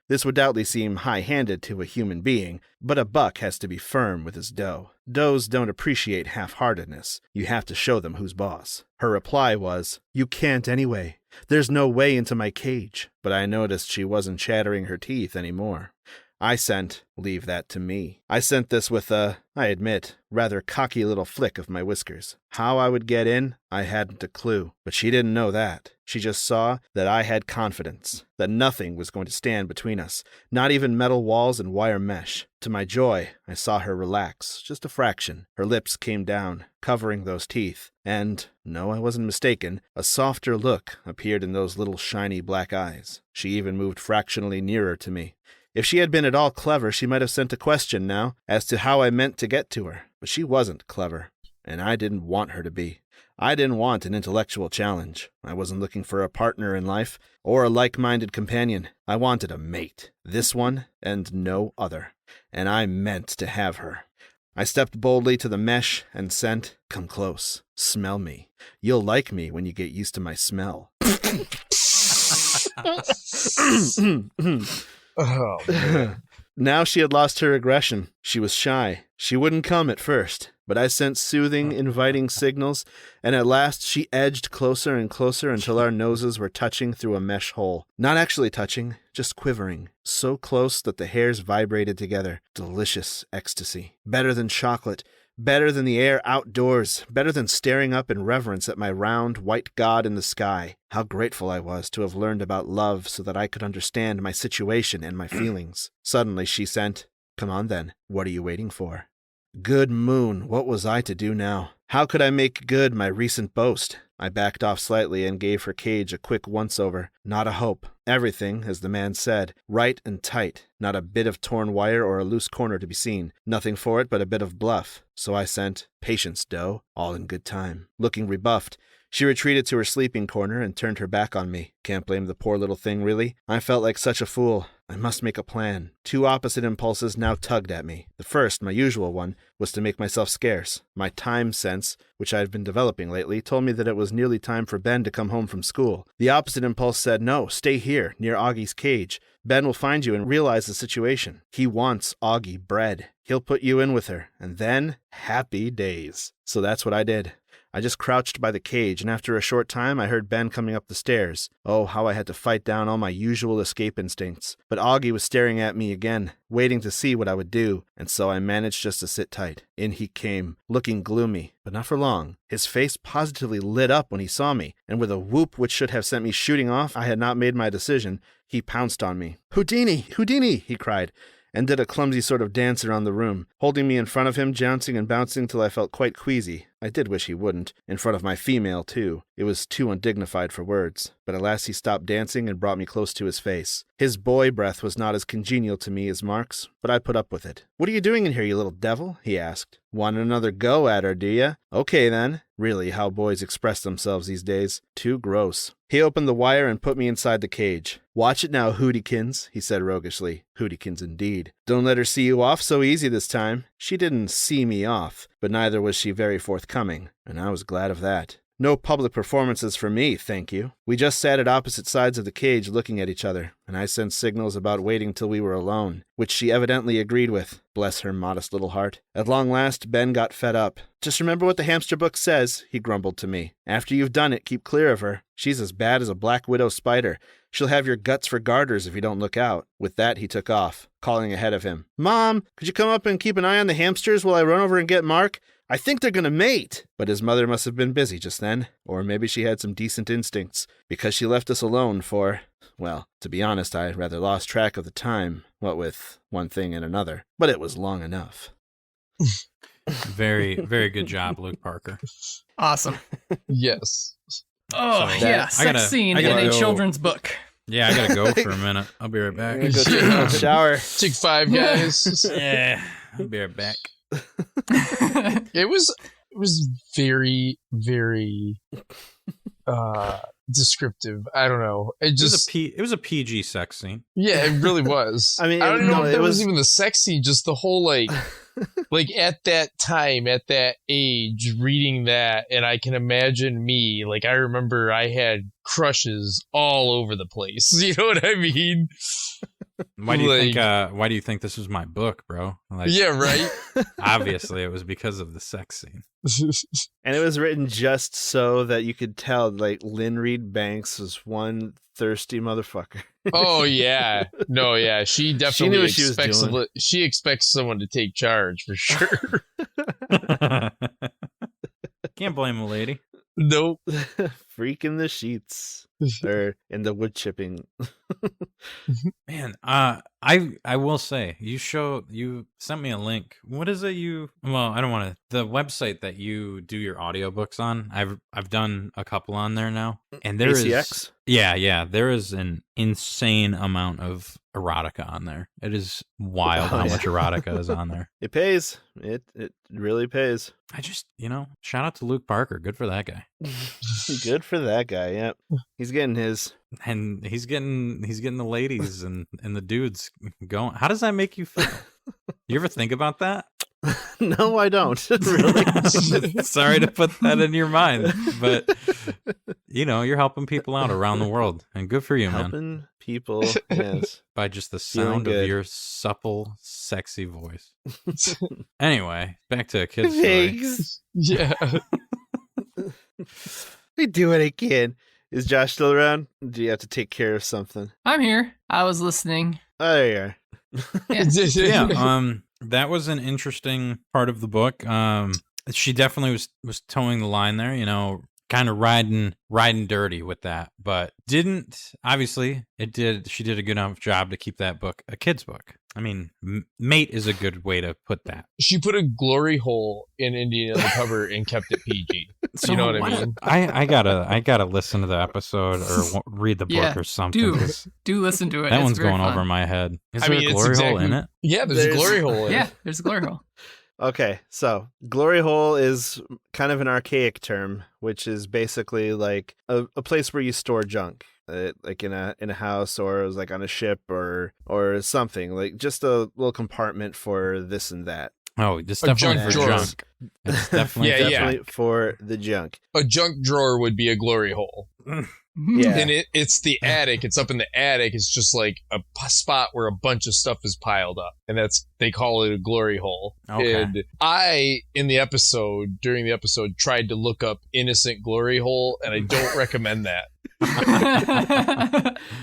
This would doubtless seem high-handed to a human being, but a buck has to be firm with his doe. Does don't appreciate half-heartedness. You have to show them who's boss. Her reply was, "You can't anyway. There's no way into my cage." But I noticed she wasn't chattering her teeth anymore. I sent, "Leave that to me." I sent this with a, I admit, rather cocky little flick of my whiskers. How I would get in, I hadn't a clue. But she didn't know that. She just saw that I had confidence, that nothing was going to stand between us, not even metal walls and wire mesh. To my joy, I saw her relax, just a fraction. Her lips came down, covering those teeth, and, no, I wasn't mistaken, a softer look appeared in those little shiny black eyes. She even moved fractionally nearer to me. If she had been at all clever, she might have sent a question now as to how I meant to get to her. But she wasn't clever, and I didn't want her to be. I didn't want an intellectual challenge. I wasn't looking for a partner in life or a like-minded companion. I wanted a mate, this one and no other, and I meant to have her. I stepped boldly to the mesh and sent, "Come close, smell me. You'll like me when you get used to my smell." Oh, man. Now she had lost her aggression. She was shy. She wouldn't come at first, but I sent soothing, inviting signals, and at last she edged closer and closer until our noses were touching through a mesh hole. Not actually touching, just quivering, so close that the hairs vibrated together. Delicious ecstasy. Better than chocolate. Better than the air outdoors, better than staring up in reverence at my round, white god in the sky. How grateful I was to have learned about love so that I could understand my situation and my feelings. Suddenly she sent, "Come on then, what are you waiting for?" Good moon, what was I to do now? How could I make good my recent boast? I backed off slightly and gave her cage a quick once-over. Not a hope. Everything, as the man said, right and tight. Not a bit of torn wire or a loose corner to be seen. Nothing for it but a bit of bluff. So I sent, "Patience, doe. All in good time." Looking rebuffed, she retreated to her sleeping corner and turned her back on me. Can't blame the poor little thing, really. I felt like such a fool. I must make a plan. Two opposite impulses now tugged at me. The first, my usual one, was to make myself scarce. My time sense, which I had been developing lately, told me that it was nearly time for Ben to come home from school. The opposite impulse said, "No, stay here, near Augie's cage. Ben will find you and realize the situation. He wants Augie bred. He'll put you in with her, and then, happy days." So that's what I did. I just crouched by the cage, and after a short time I heard Ben coming up the stairs. Oh, how I had to fight down all my usual escape instincts. But Augie was staring at me again, waiting to see what I would do, and so I managed just to sit tight. In he came, looking gloomy, but not for long. His face positively lit up when he saw me, and with a whoop which should have sent me shooting off, I had not made my decision, he pounced on me. "Houdini! Houdini!" he cried, and did a clumsy sort of dance around the room, holding me in front of him, jouncing and bouncing till I felt quite queasy. I did wish he wouldn't. In front of my female, too. It was too undignified for words. But at last he stopped dancing and brought me close to his face. His boy breath was not as congenial to me as Mark's, but I put up with it. "What are you doing in here, you little devil?" he asked. "Want another go at her, do ya? Okay, then." Really, how boys express themselves these days. Too gross. He opened the wire and put me inside the cage. "Watch it now, Hoodykins," he said roguishly. Hoodykins indeed. "Don't let her see you off so easy this time." She didn't see me off, but neither was she very forthcoming, and I was glad of that. No public performances for me, thank you. We just sat at opposite sides of the cage looking at each other, and I sent signals about waiting till we were alone, which she evidently agreed with. Bless her modest little heart. At long last, Ben got fed up. Just remember what the hamster book says, he grumbled to me. After you've done it, keep clear of her. She's as bad as a black widow spider. She'll have your guts for garters if you don't look out. With that, he took off, calling ahead of him. Mom, could you come up and keep an eye on the hamsters while I run over and get Mark? I think they're gonna mate. But his mother must have been busy just then, or maybe she had some decent instincts, because she left us alone for, well, to be honest, I rather lost track of the time, what with one thing and another, but it was long enough. Very, very good job, Luke Parker. Awesome. Yes. Oh, So, yeah. Sex scene in a children's book. Yeah, I gotta go for a minute. I'll be right back. Go take a shower. Take 5, guys. Yeah, I'll be right back. It was very, very descriptive. I don't know. It was a PG sex scene. Yeah, it really was. I mean, I don't know if it was even the sex scene, just the whole like at that time, at that age, reading that, and I can imagine me, like, I remember I had crushes all over the place. You know what I mean? Why do you think this was my book, bro? Like, yeah, right. Obviously, it was because of the sex scene. And it was written just so that you could tell, like, Lynn Reed Banks was one thirsty motherfucker. Oh yeah, no, yeah, she definitely knew what she was doing. She expects someone to take charge for sure. Can't blame a lady. Nope. Freak in the sheets. Or in the wood chipping. Man, I will say, you sent me a link. What is it I don't want to, the website that you do your audiobooks on, I've done a couple on there now. And there ACX? Yeah, there is an insane amount of erotica on there. It is wild how much erotica is on there. It pays. It really pays. I just, shout out to Luke Parker. Good for that guy. Good for that guy, yep. He's getting his. And he's getting the ladies and the dudes going. How does that make you feel? You ever think about that? No, I don't. Really? Sorry to put that in your mind, but you're helping people out around the world, and good for you, man. Helping people, yes. By just the sound of your supple, sexy voice. Anyway, back to a kid's story. Thanks. Yeah. I do what I can. Is Josh still around? Do you have to take care of something? I'm here. I was listening. Oh, there you are. Yeah. That was an interesting part of the book. She definitely was towing the line there, kind of riding dirty with that, but she did a good enough job to keep that book a kid's book. I mean, mate is a good way to put that. She put a glory hole in Indian on the cover and kept it PG. So you know what I mean? I gotta listen to the episode or read the book or something. Do listen to it. That it's one's going fun. over my head. Is there a glory hole in it? Yeah, there's a glory hole in it. Yeah, there's a glory hole. Okay, so glory hole is kind of an archaic term, which is basically like a place where you store junk, like in a house, or it was like on a ship or something, like just a little compartment for this and that. Oh, it's definitely for junk. It's definitely for the junk. A junk drawer would be a glory hole. Yeah. And it's the attic. It's up in the attic. It's just like a spot where a bunch of stuff is piled up. And they call it a glory hole. Okay. And during the episode, tried to look up innocent glory hole, and I don't recommend that.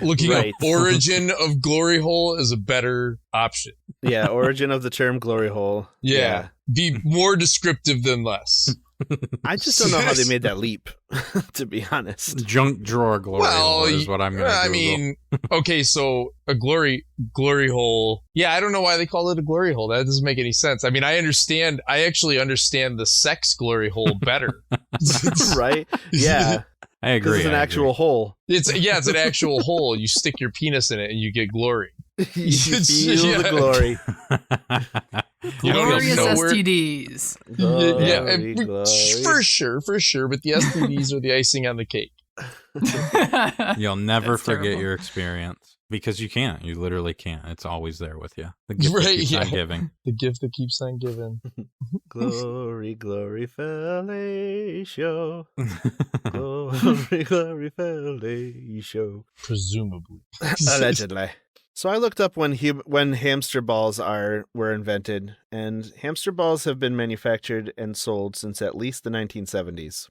Looking up origin of glory hole is a better option. Yeah, origin of the term glory hole. Yeah. Be more descriptive than less. I just don't know how they made that leap, to be honest. Junk drawer glory hole is what I'm going to Google. I mean, okay, so a glory hole. Yeah, I don't know why they call it a glory hole. That doesn't make any sense. I mean, I actually understand the sex glory hole better. Right? Yeah. I agree. It's an actual hole. It's an actual hole. You stick your penis in it and you get glory. You feel the glory. You don't Glorious know STDs. Glory, yeah, glory. for sure. But the STDs are the icing on the cake. You'll never That's forget terrible. your experience because you can't. You literally can't. It's always there with you. The gift that Right, keeps yeah. on giving. The gift that keeps on giving. Glory, glory, fellatio. Glory, glory, fellatio. Presumably. Allegedly. So I looked up when hamster balls were invented, and hamster balls have been manufactured and sold since at least the 1970s.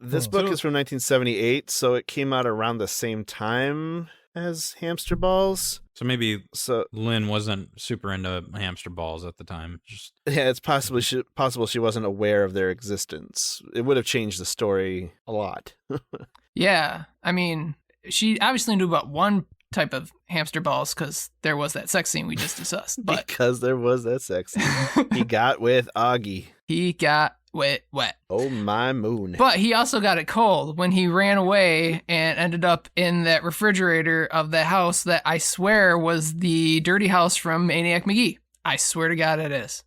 This book is from 1978, so it came out around the same time as hamster balls. So maybe So Lynn wasn't super into hamster balls at the time. Just yeah, it's possible she wasn't aware of their existence. It would have changed the story a lot. Yeah, I mean, she obviously knew about one type of hamster balls because there was that sex scene we just discussed. But Because there was that sex scene. He got with Augie. he got wet. Oh my moon. But he also got it cold when he ran away and ended up in that refrigerator of the house that I swear was the dirty house from Maniac McGee. I swear to God it is.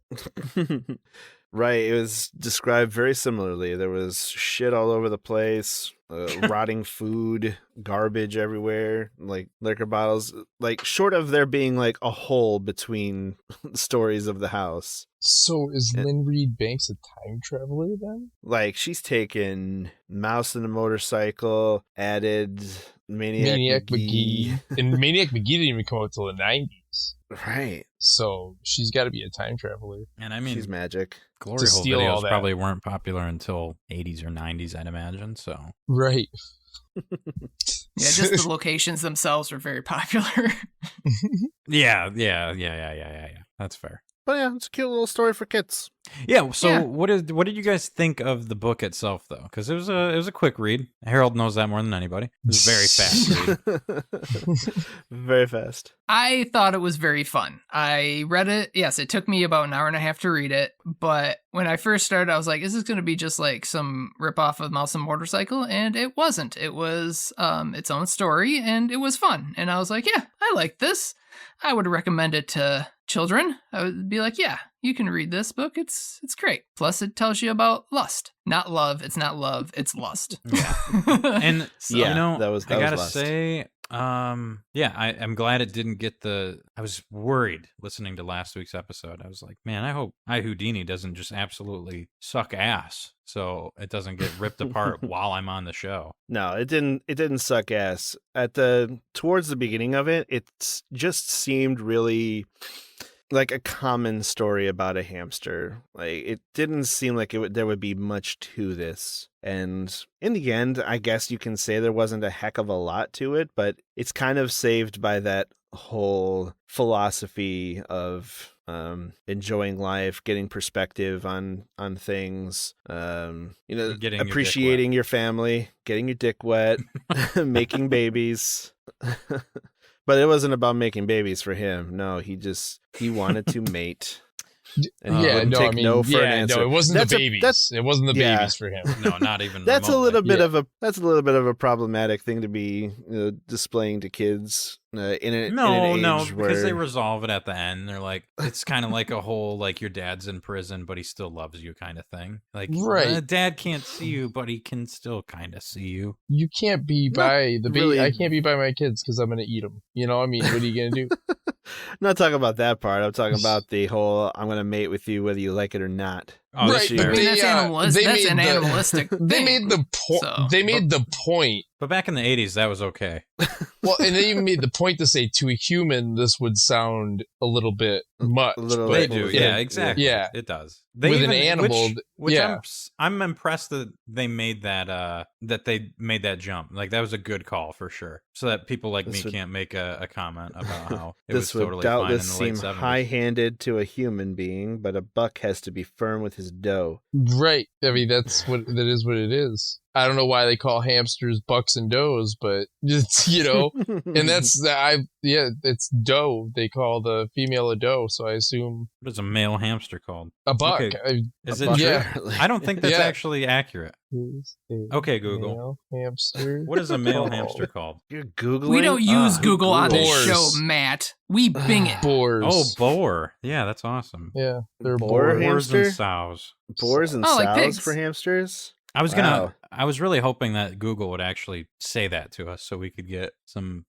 Right, it was described very similarly. There was shit all over the place, rotting food, garbage everywhere, like liquor bottles, like short of there being like a hole between the stories of the house. So is Lynn Reed Banks a time traveler then? Like she's taken Mouse and a Motorcycle, added Maniac McGee. And Maniac McGee didn't even come out till the 90s. Right. So she's got to be a time traveler. and I mean, She's magic. glory to hole steal all videos that. probably weren't popular until 80s or 90s, I'd imagine. So Right. Yeah, just the locations themselves were very popular. yeah. That's fair. But yeah, it's a cute little story for kids. Yeah. So Yeah. what did you guys think of the book itself, though? Because it was a quick read. Harold knows that more than anybody. It was a very fast read. Very fast. I thought it was very fun. I read it. Yes, it took me about an hour and a half to read it. But when I first started, I was like, is this going to be just like some ripoff of Mouse and Motorcycle? And it wasn't. It was its own story, and it was fun. And I was like, yeah, I like this. I would recommend it to children. I would be like, yeah, you can read this book. It's great. Plus, it tells you about lust. Not love. It's not love. It's lust. Yeah. And So- Yeah, you know, that I gotta was lust. say, I'm glad it didn't get I was worried listening to last week's episode. I was like, man, I hope Houdini doesn't just absolutely suck ass, so it doesn't get ripped apart while I'm on the show. No, it didn't suck ass. Towards the beginning of it, it just seemed really like a common story about a hamster. Like it didn't seem like there would be much to this. And in the end, I guess you can say there wasn't a heck of a lot to it, but it's kind of saved by that whole philosophy of enjoying life, getting perspective on things, Getting your dick appreciating your family, getting your dick wet, making babies. But it wasn't about making babies for him. No, he wanted to mate. And he wouldn't take no for an answer. it wasn't That's the a- babies. that's- It wasn't the yeah. babies for him. No, not even. That's a remotely. little bit of a problematic thing to be displaying to kids in an age where because they resolve it at the end. They're like, it's kind of like a whole like your dad's in prison, but he still loves you kind of thing. Like, Right. Dad can't see you, but he can still kind of see you. You can't be No, by the baby. really. I can't be by my kids because I'm gonna eat them. You know, I mean, what are you gonna do? I'm not talking about that part. I'm talking about the whole I'm going to mate with you whether you like it or not. Oh, that's Right, fair. I mean, that's, they that's made an the- animalistic thing. They made the point. So- They made the point. But back in the 80s, that was okay. Well, and they even made the point to say to a human, this would sound a little bit much. A little but They Right. do, in yeah, a- exactly. Yeah. It does. With an animal, which yeah. I'm impressed that they made that jump. Like that was a good call for sure. So that people like This me would- can't make a comment about how it This was would totally fine in doubtless the late seem 70s. high-handed to a human being, but a buck has to be firm with his dough. Right. I mean, that is what it is. I don't know why they call hamsters bucks and does, but it's, and it's doe. They call the female a doe, so I assume What is a male hamster called? a buck. Okay. Is A it buck. true? Yeah. I don't think that's Yeah. actually accurate. Is a Okay, Google. male hamster. What is a male called? hamster called? You're Googling? We don't use Ah, Google on this Boars. show, Matt. We Bing it. Boars. Oh, boar. Yeah, that's awesome. Yeah, they're Boar boars. Boars hamster? and sows. Boars and Oh, like sows pigs. for hamsters? I was Wow. I was really hoping that Google would actually say that to us so we could get some,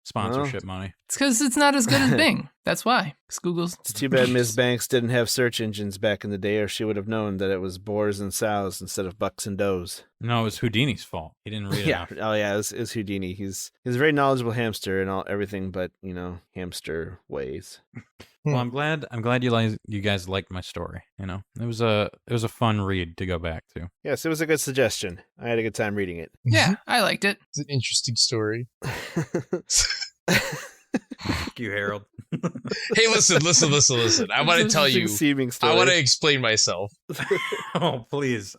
sponsorship money. It's because it's not as good as Bing. That's why. Because Google's... It's too bad Ms. Banks didn't have search engines back in the day, or she would have known that it was boars and sows instead of bucks and does. No, it was Houdini's fault. He didn't read enough. Oh yeah, it was Houdini. He's a very knowledgeable hamster in everything but hamster ways. Well, I'm glad you guys liked my story. It was a fun read to go back to. Yes, it was a good suggestion. I had a good time reading it. Yeah, I liked it. It's an interesting story. Thank you, Harold. Hey, listen. I want to tell you. I want to explain myself. Oh, please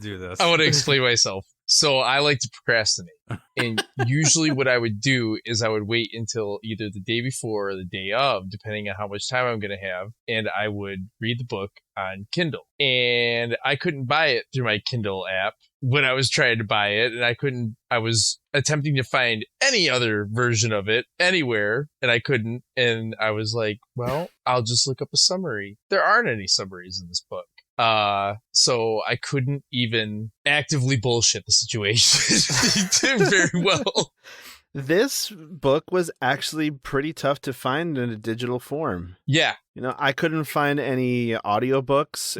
do this. I want to explain myself. So I like to procrastinate. And usually what I would do is I would wait until either the day before or the day of, depending on how much time I'm going to have. And I would read the book on Kindle. And I couldn't buy it through my Kindle app when I was trying to buy it. And I was attempting to find any other version of it anywhere. And I couldn't. And I was like, well, I'll just look up a summary. There aren't any summaries in this book. So I couldn't even actively bullshit the situation very well. This book was actually pretty tough to find in a digital form. Yeah. I couldn't find any audiobooks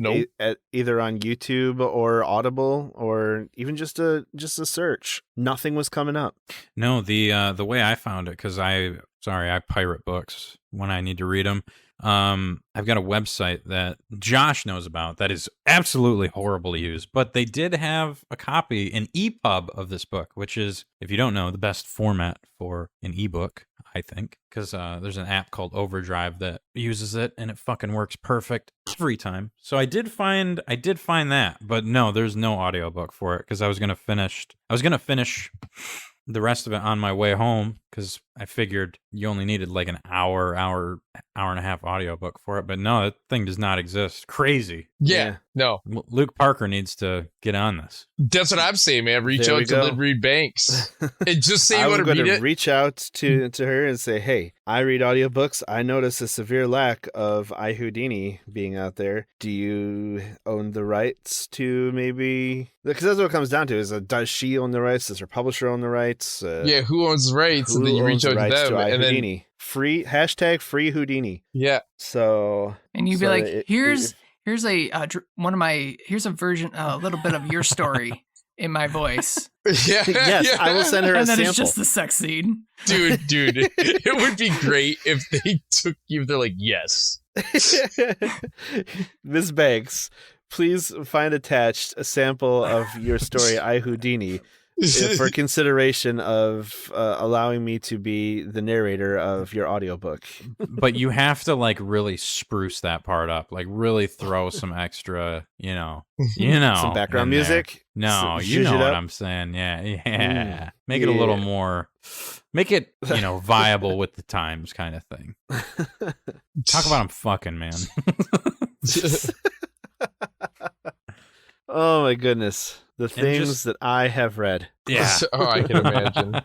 either on YouTube or Audible or even just a search. Nothing was coming up. No, the way I found it, because I pirate books when I need to read them. I've got a website that Josh knows about that is absolutely horrible to use, but they did have a copy, an EPUB of this book, which is, if you don't know, the best format for an ebook, I think, because there's an app called Overdrive that uses it, and it fucking works perfect every time. So I did find that, but no, there's no audiobook for it, because I was gonna finish the rest of it on my way home, because I figured you only needed like an hour and a half audiobook for it. But no, that thing does not exist. Crazy. Yeah. No. Luke Parker needs to get on this. That's what I'm saying, man. Reach out to Liberty Banks and just say you want to read it. Reach out to her and say, hey, I read audiobooks. I notice a severe lack of Houdini being out there. Do you own the rights to maybe... Because that's what it comes down to, is does she own the rights? Does her publisher own the rights? Who owns the rights? And then you reach out to them. And then free Houdini. Yeah. So... And you'd be like, here's a version, a little bit of your story in my voice. Yeah. Yes, yeah. I will send her a sample. And then it's just the sex scene. Dude, it would be great if they took you, they're like, yes. Ms. Banks, please find attached a sample of your story, I Houdini, for consideration of allowing me to be the narrator of your audiobook. But you have to really spruce that part up, really throw some extra, some background music. No, you know what I'm saying. Yeah. Make it a little more, make it, viable with the times kind of thing. Talk about I'm fucking, man. Oh my goodness. The things that I have read. Yeah. Oh, I can imagine.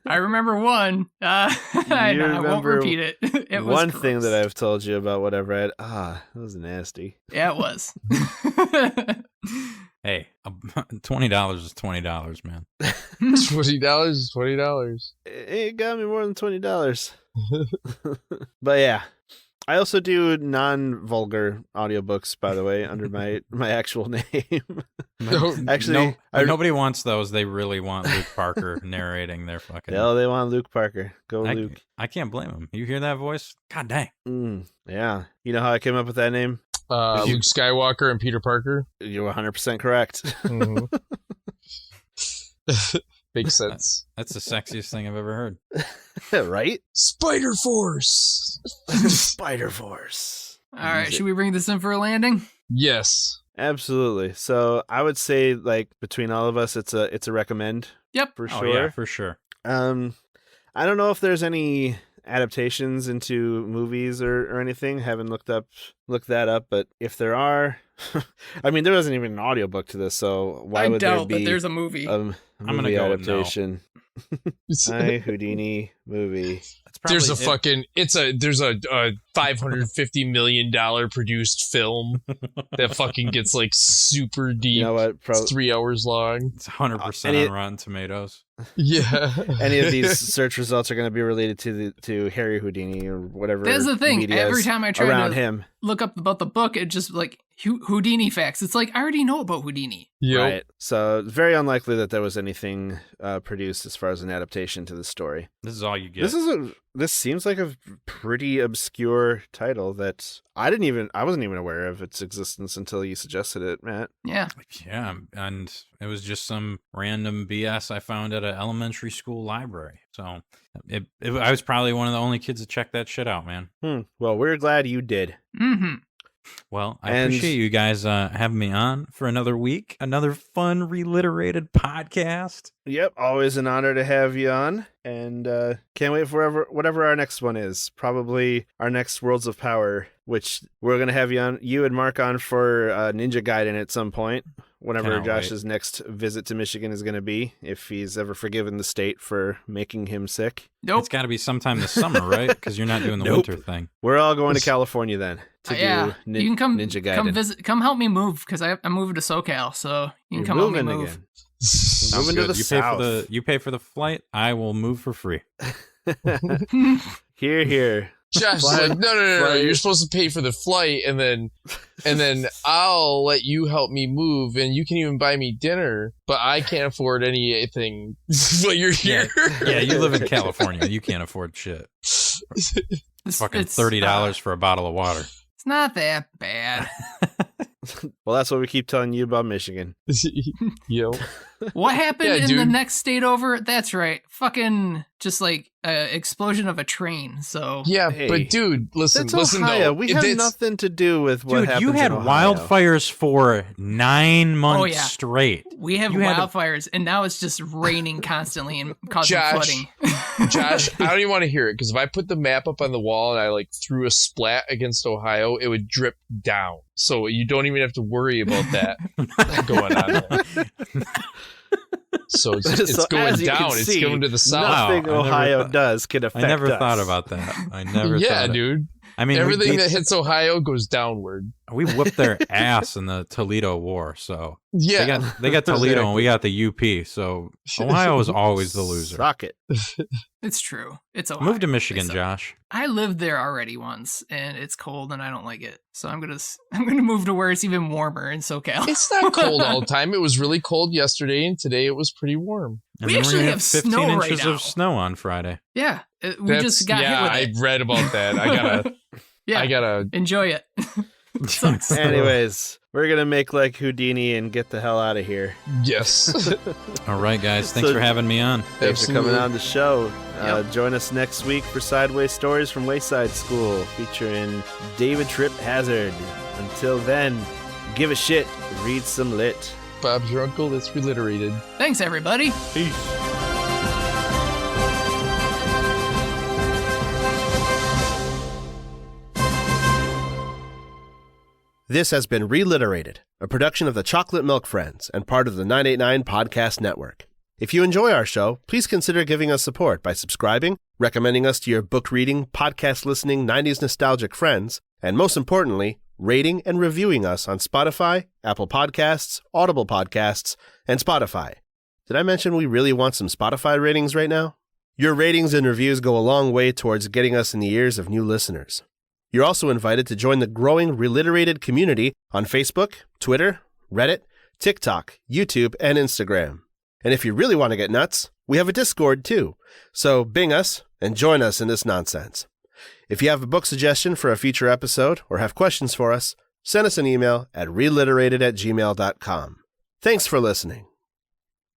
I remember one. I won't repeat it. It was one gross. thing that I've told you about what I've read. That was nasty. Yeah, it was. Hey, $20 is $20, man. $20 is $20. It got me more than $20. But yeah. I also do non-vulgar audiobooks, by the way, under my actual name. Actually, nobody wants those. They really want Luke Parker narrating their fucking... Hell, they want Luke Parker. Go, Luke. I can't blame him. You hear that voice? God dang. Yeah. You know how I came up with that name? Luke Skywalker and Peter Parker. You're 100% correct. Mm-hmm. Makes sense. That's the sexiest thing I've ever heard. Right? Spider Force. Spider Force. All right, should we bring this in for a landing? Yes. Absolutely. So I would say, between all of us, it's a recommend. Yep. For sure. Yeah, for sure. I don't know if there's any adaptations into movies or anything. Haven't looked that up, but if there are, I mean, there wasn't even an audiobook to this, so why would there be? But there's a movie. I'm gonna go adaptation. Hi, Houdini movie. There's a $550 million produced film that fucking gets like super deep. You know what? 3 hours long. It's 100% on Rotten Tomatoes. Yeah. Any of these search results are going to be related to Harry Houdini or whatever. That's the thing. media Every is time I try around to him. look up about the book, it just like Houdini facts. It's like I already know about Houdini. Yep. Right. So it's very unlikely that there was anything produced as far as an adaptation to the story. This is all you get. This seems like a pretty obscure title that I wasn't even aware of its existence until you suggested it, Matt. Yeah. Yeah, and it was just some random BS I found at an elementary school library. So I was probably one of the only kids to check that shit out, man. Well, we're glad you did. Mm-hmm. Well, I appreciate you guys having me on for another week, another fun ReLiterated podcast. Yep, always an honor to have you on, and can't wait for whatever our next one is. Probably our next Worlds of Power, which we're going to have you and Mark on for Ninja Gaiden at some point, whenever Josh's next visit to Michigan is going to be, if he's ever forgiven the state for making him sick. Nope. It's got to be sometime this summer, right? Because you're not doing the winter thing. We're all going to California then to do you can come Ninja Gaiden. Come visit. Come help me move because I'm moving to SoCal, so you can come help me move. Again. Sounds Moving to good. the south. You pay for the flight. I will move for free. Here. Josh is like, no. You're supposed to pay for the flight, and then I'll let you help me move, and you can even buy me dinner, but I can't afford anything while you're here. Yeah, you live in California. You can't afford shit. It's fucking $30 for a bottle of water. It's not that bad. Well, that's what we keep telling you about Michigan. Yo. What happened in dude. the next state over? That's right. Fucking just like explosion of a train. So Yeah, Hey, but dude, listen That's Ohio. though. We have nothing to do with what Dude, happens you had in Ohio. wildfires for 9 months straight. we have You had wildfires, and now it's just raining constantly and causing Josh. flooding. Josh, I don't even want to hear it, because if I put the map up on the wall and I like threw a splat against Ohio, it would drip down. So you don't even have to worry about that going on there. So it's So going as you can down. It's see, going to the south. Nothing Wow, I never Ohio thought- does can affect I never us. thought about that. I never Yeah, thought it. dude. I mean, Everything that hits Ohio goes downward. we whipped their ass in the Toledo War, so Yeah. they got Toledo and we got the UP, so Ohio is always the loser. Suck it. It's true. It's Ohio. Move to Michigan, So- Josh. I lived there already once, and it's cold, and I don't like it. So I'm gonna move to where it's even warmer in SoCal. It's not cold all the time. It was really cold yesterday, and today it was pretty warm. And We then we're actually gonna have 15 snow right inches now. of snow on Friday. Yeah, we just got hit with it. I read about that. I gotta Enjoy it. Sucks. Anyways, we're going to make like Houdini and get the hell out of here. yes. All right, guys. Thanks So- for having me on. Thanks for coming on the show. Yep. Join us next week for Sideways Stories from Wayside School, featuring David Tripp Hazard. Until then, give a shit, read some lit. Bob's your uncle. That's ReLiterated. Thanks, everybody. Peace. This has been ReLiterated, a production of the Chocolate Milk Friends and part of the 989 Podcast Network. If you enjoy our show, please consider giving us support by subscribing, recommending us to your book reading, podcast listening, 90s nostalgic friends, and most importantly, rating and reviewing us on Spotify, Apple Podcasts, Audible Podcasts, and Spotify. Did I mention we really want some Spotify ratings right now? Your ratings and reviews go a long way towards getting us in the ears of new listeners. You're also invited to join the growing ReLiterated community on Facebook, Twitter, Reddit, TikTok, YouTube, and Instagram. And if you really want to get nuts, we have a Discord too. So bing us and join us in this nonsense. If you have a book suggestion for a future episode or have questions for us, send us an email at reliterated@gmail.com. Thanks for listening.